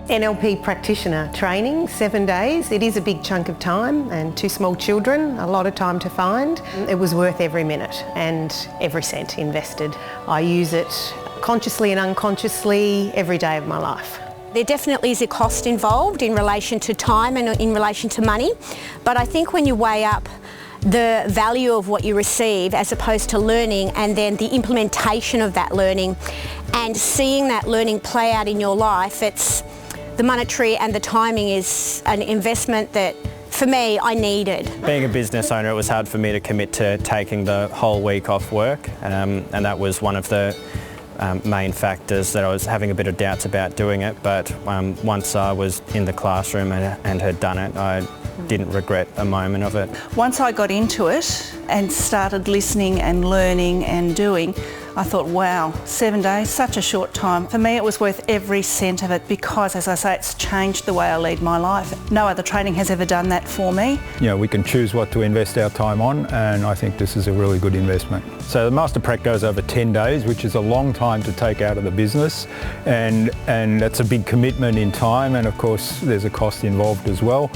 NLP practitioner training, 7 days. It is a big chunk of time, and 2 small children, a lot of time to find. It was worth every minute and every cent invested. I use it consciously and unconsciously every day of my life. There definitely is a cost involved in relation to time and in relation to money, but I think when you weigh up the value of what you receive as opposed to learning, and then the implementation of that learning and seeing that learning play out in your life, it's the monetary and the timing is an investment that, for me, I needed. Being a business owner, it was hard for me to commit to taking the whole week off work, and that was one of the main factors that I was having a bit of doubts about doing it. But once I was in the classroom and had done it, I didn't regret a moment of it. Once I got into it and started listening and learning and doing, I thought, wow, 7 days, such a short time. For me, it was worth every cent of it because, as I say, it's changed the way I lead my life. No other training has ever done that for me. You know, we can choose what to invest our time on, and I think this is a really good investment. So the Master Prac goes over 10 days, which is a long time to take out of the business, and that's a big commitment in time, and of course there's a cost involved as well.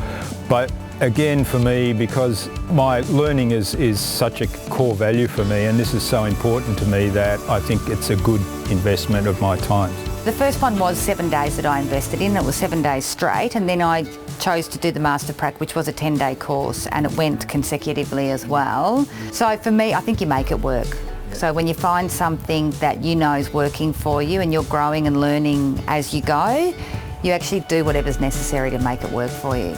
But again, for me, because my learning is such a core value for me, and this is so important to me, that I think it's a good investment of my time. The first one was 7 days that I invested in. It was 7 days straight, and then I chose to do the Master Prac, which was a 10-day course, and it went consecutively as well. So for me, I think you make it work. So when you find something that you know is working for you and you're growing and learning as you go, you actually do whatever's necessary to make it work for you.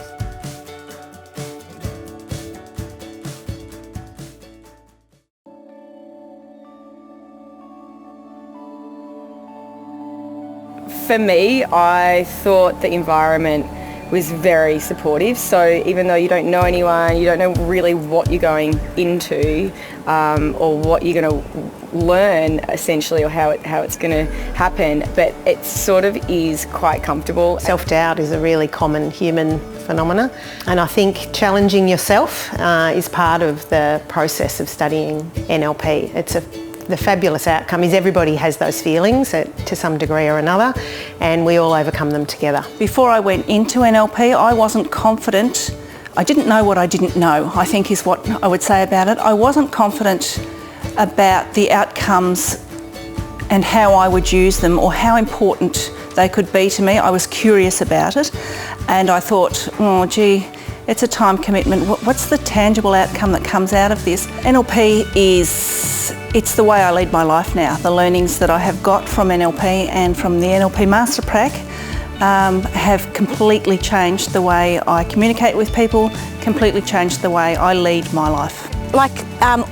For me, I thought the environment was very supportive. So even though you don't know anyone, you don't know really what you're going into or what you're going to learn essentially, or how it's going to happen, but it sort of is quite comfortable. Self-doubt is a really common human phenomena, and I think challenging yourself is part of the process of studying NLP. The fabulous outcome is everybody has those feelings to some degree or another, and we all overcome them together. Before I went into NLP, I wasn't confident. I didn't know what I didn't know, I think is what I would say about it. I wasn't confident about the outcomes and how I would use them or how important they could be to me. I was curious about it, and I thought, oh gee, it's a time commitment. What's the tangible outcome that comes out of this? NLP it's the way I lead my life now. The learnings that I have got from NLP and from the NLP Master Prac have completely changed the way I communicate with people, completely changed the way I lead my life. Like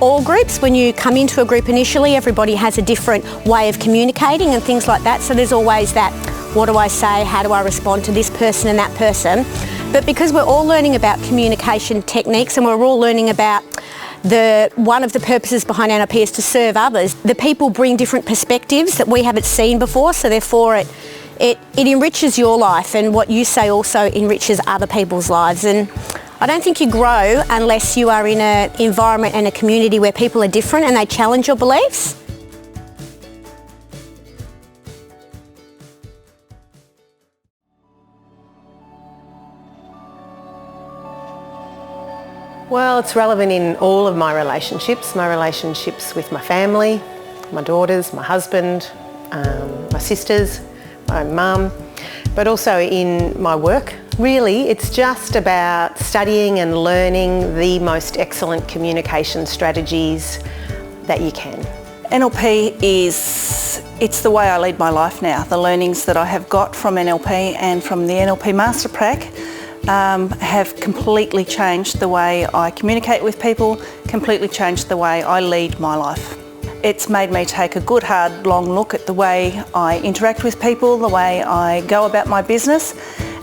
all groups, when you come into a group initially, everybody has a different way of communicating and things like that. So there's always that, what do I say, how do I respond to this person and that person? But because we're all learning about communication techniques and we're all learning about one of the purposes behind NLP is to serve others, the people bring different perspectives that we haven't seen before, so therefore it enriches your life, and what you say also enriches other people's lives. And I don't think you grow unless you are in an environment and a community where people are different and they challenge your beliefs. Well, it's relevant in all of my relationships with my family, my daughters, my husband, my sisters, my mum, but also in my work. Really, it's just about studying and learning the most excellent communication strategies that you can. NLP it's the way I lead my life now. The learnings that I have got from NLP and from the NLP Master Prac have completely changed the way I communicate with people, completely changed the way I lead my life. It's made me take a good, hard, long look at the way I interact with people, the way I go about my business,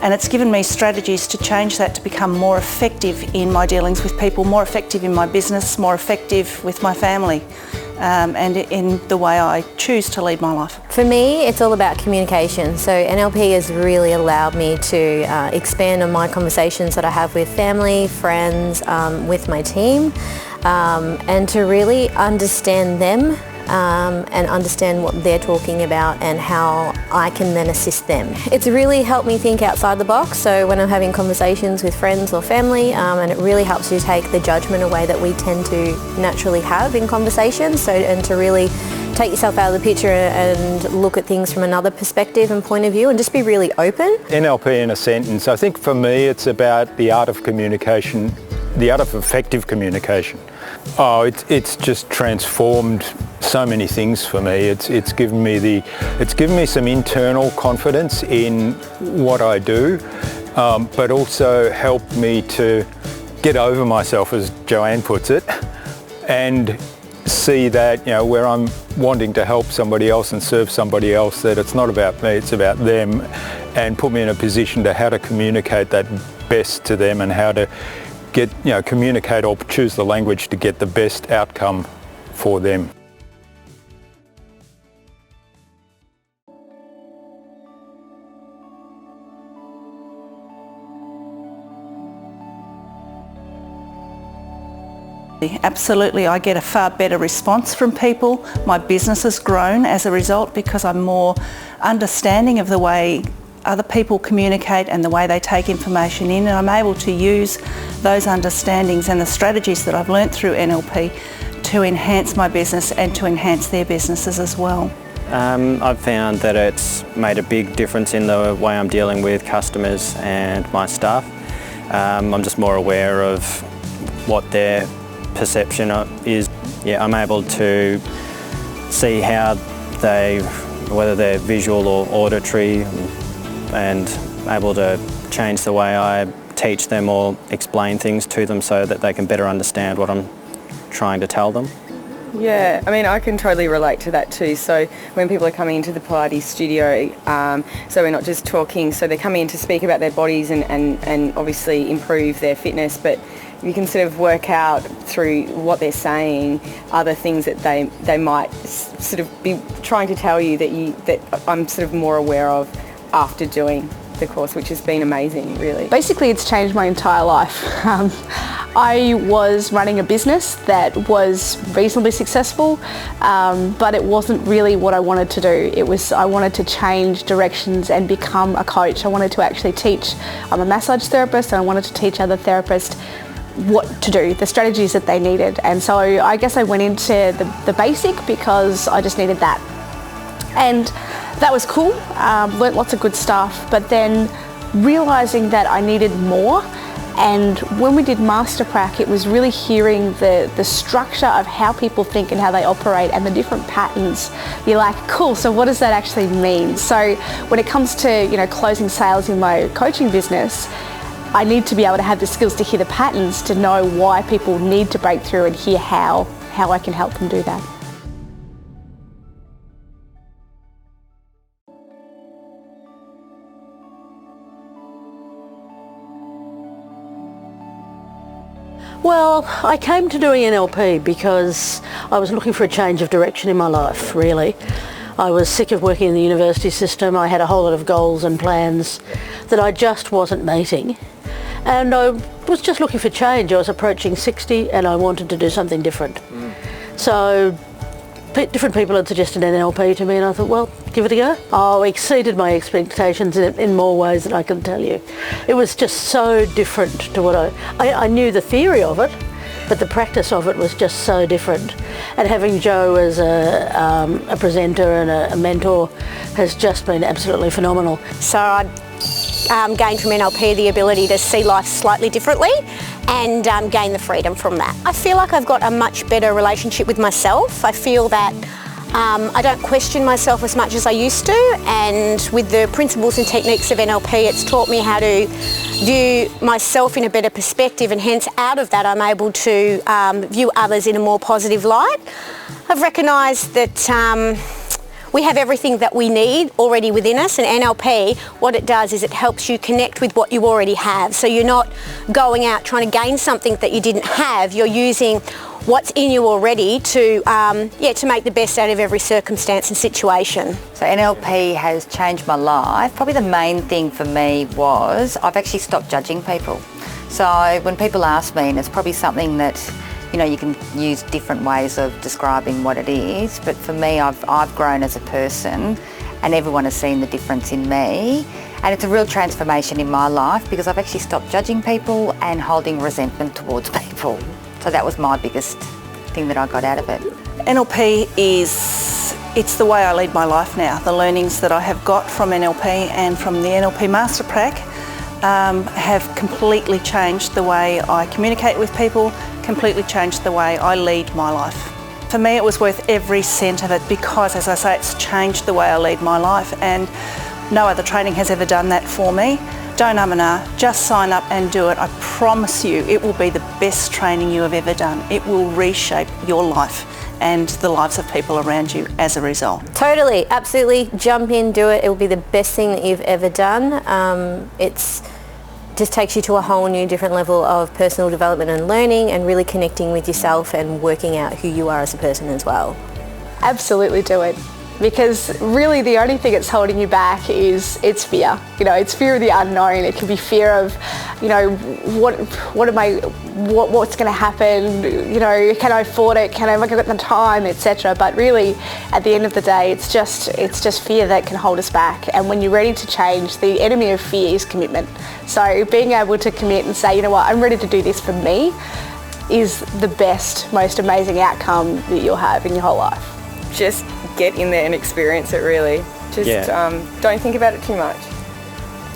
and it's given me strategies to change that to become more effective in my dealings with people, more effective in my business, more effective with my family, and in the way I choose to lead my life. For me, it's all about communication. So NLP has really allowed me to expand on my conversations that I have with family, friends, with my team, and to really understand them and understand what they're talking about and how I can then assist them. It's really helped me think outside the box, so when I'm having conversations with friends or family, and it really helps you take the judgment away that we tend to naturally have in conversations, and to really take yourself out of the picture and look at things from another perspective and point of view, and just be really open. NLP in a sentence, I think for me it's about the art of communication, the art of effective communication. Oh, it's just transformed so many things for me. It's given me some internal confidence in what I do, but also helped me to get over myself, as Joanne puts it, and see that, you know, where I'm wanting to help somebody else and serve somebody else, that it's not about me, it's about them, and put me in a position to how to communicate that best to them and how to get, you know, communicate or choose the language to get the best outcome for them. Absolutely, I get a far better response from people. My business has grown as a result because I'm more understanding of the way other people communicate and the way they take information in, and I'm able to use those understandings and the strategies that I've learnt through NLP to enhance my business and to enhance their businesses as well. I've found that it's made a big difference in the way I'm dealing with customers and my staff. I'm just more aware of what their perception is. Yeah, I'm able to see how whether they're visual or auditory, and able to change the way I teach them or explain things to them so that they can better understand what I'm trying to tell them. Yeah, I mean, I can totally relate to that too. So when people are coming into the Pilates studio, so we're not just talking, so they're coming in to speak about their bodies and obviously improve their fitness, but you can sort of work out through what they're saying other things that they might sort of be trying to tell you that I'm sort of more aware of after doing the course, which has been amazing, really. Basically, it's changed my entire life. I was running a business that was reasonably successful, but it wasn't really what I wanted to do. I wanted to change directions and become a coach. I wanted to actually teach. I'm a massage therapist, and I wanted to teach other therapists what to do, the strategies that they needed. And so I guess I went into the basic because I just needed that. And that was cool, learnt lots of good stuff, but then realising that I needed more. And when we did Master Prac, it was really hearing the structure of how people think and how they operate and the different patterns. You're like, cool, so what does that actually mean? So when it comes to, you know, closing sales in my coaching business, I need to be able to have the skills to hear the patterns, to know why people need to break through, and hear how I can help them do that. Well, I came to doing NLP because I was looking for a change of direction in my life, really. I was sick of working in the university system. I had a whole lot of goals and plans that I just wasn't meeting. And I was just looking for change. I was approaching 60 and I wanted to do something different. So different people had suggested NLP to me, and I thought, well, give it a go. Oh, exceeded my expectations in more ways than I can tell you. It was just so different to what I knew the theory of it, but the practice of it was just so different. And having Jo as a presenter and a mentor has just been absolutely phenomenal. So I gained from NLP the ability to see life slightly differently and gain the freedom from that. I feel like I've got a much better relationship with myself. I feel that I don't question myself as much as I used to, and with the principles and techniques of NLP, it's taught me how to view myself in a better perspective, and hence out of that I'm able to view others in a more positive light. I've recognised that we have everything that we need already within us, and NLP, what it does is it helps you connect with what you already have. So you're not going out trying to gain something that you didn't have, you're using what's in you already to make the best out of every circumstance and situation. So NLP has changed my life. Probably the main thing for me was I've actually stopped judging people. So when people ask me, and it's probably something that You know, you can use different ways of describing what it is, but for me, I've grown as a person and everyone has seen the difference in me. And it's a real transformation in my life because I've actually stopped judging people and holding resentment towards people. So that was my biggest thing that I got out of it. NLP it's the way I lead my life now. The learnings that I have got from NLP and from the NLP Master Prac have completely changed the way I communicate with people, completely changed the way I lead my life. For me, it was worth every cent of it because, as I say, it's changed the way I lead my life, and no other training has ever done that for me. Don't and ah, just sign up and do it. I promise you, it will be the best training you have ever done. It will reshape your life and the lives of people around you as a result. Totally, absolutely. Jump in, do it. It will be the best thing that you've ever done. It's just takes you to a whole new different level of personal development and learning and really connecting with yourself and working out who you are as a person as well. Absolutely do it. Because really the only thing that's holding you back is it's fear. You know, it's fear of the unknown. It can be fear of, you know, what's going to happen, you know, can I afford it, am I going to get the time, etc. But really, at the end of the day, it's just fear that can hold us back. And when you're ready to change, the enemy of fear is commitment. So being able to commit and say, you know what, I'm ready to do this for me is the best, most amazing outcome that you'll have in your whole life. Just get in there and experience it, really. Just don't think about it too much,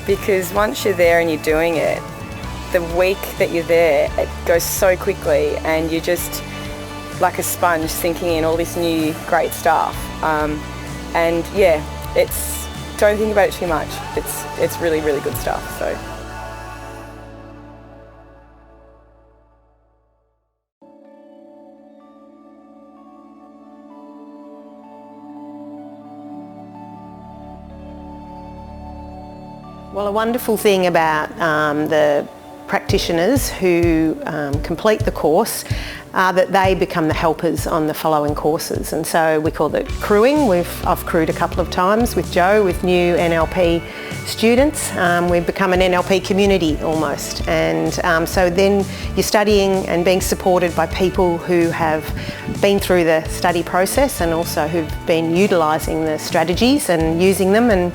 because once you're there and you're doing it, the week that you're there, it goes so quickly and you're just like a sponge sinking in all this new great stuff. And yeah, don't think about it too much. It's really, really good stuff. So. Well, a wonderful thing about the practitioners who complete the course are that they become the helpers on the following courses, and so we call it crewing. I've crewed a couple of times with Jo with new NLP students. We've become an NLP community almost, and so then you're studying and being supported by people who have been through the study process and also who've been utilising the strategies and using them, and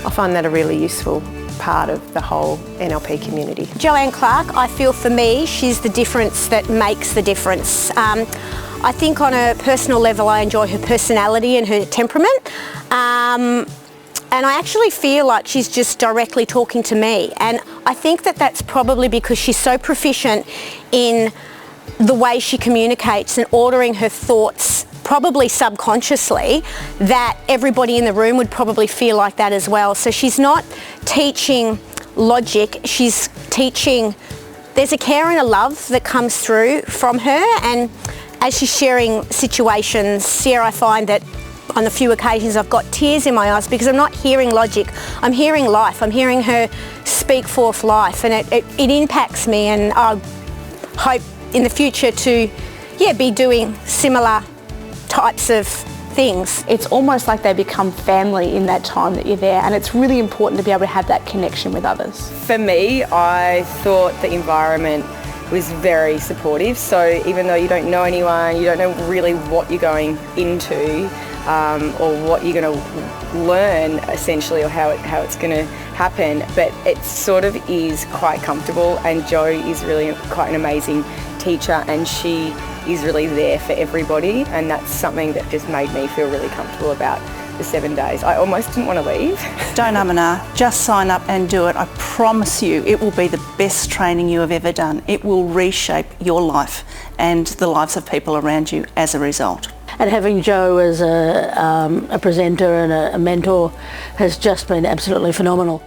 I find that a really useful part of the whole NLP community. Joanne Clark, I feel for me, she's the difference that makes the difference. I think on a personal level I enjoy her personality and her temperament. And I actually feel like she's just directly talking to me. And I think that that's probably because she's so proficient in the way she communicates and ordering her thoughts probably subconsciously, that everybody in the room would probably feel like that as well. So she's not teaching logic, she's teaching, there's a care and a love that comes through from her, and as she's sharing situations here, I find that on a few occasions I've got tears in my eyes because I'm not hearing logic, I'm hearing life, I'm hearing her speak forth life, and it impacts me, and I hope in the future to be doing similar types of things. It's almost like they become family in that time that you're there, and it's really important to be able to have that connection with others. For me, I thought the environment was very supportive, so even though you don't know anyone, you don't know really what you're going into or what you're going to learn essentially, or how it's going to happen, but it sort of is quite comfortable, and Jo is really quite an amazing teacher, and she is really there for everybody, and that's something that just made me feel really comfortable about the 7 days. I almost didn't want to leave. Don't and ah, just sign up and do it. I promise you, it will be the best training you have ever done. It will reshape your life and the lives of people around you as a result. And having Jo as a presenter and a mentor has just been absolutely phenomenal.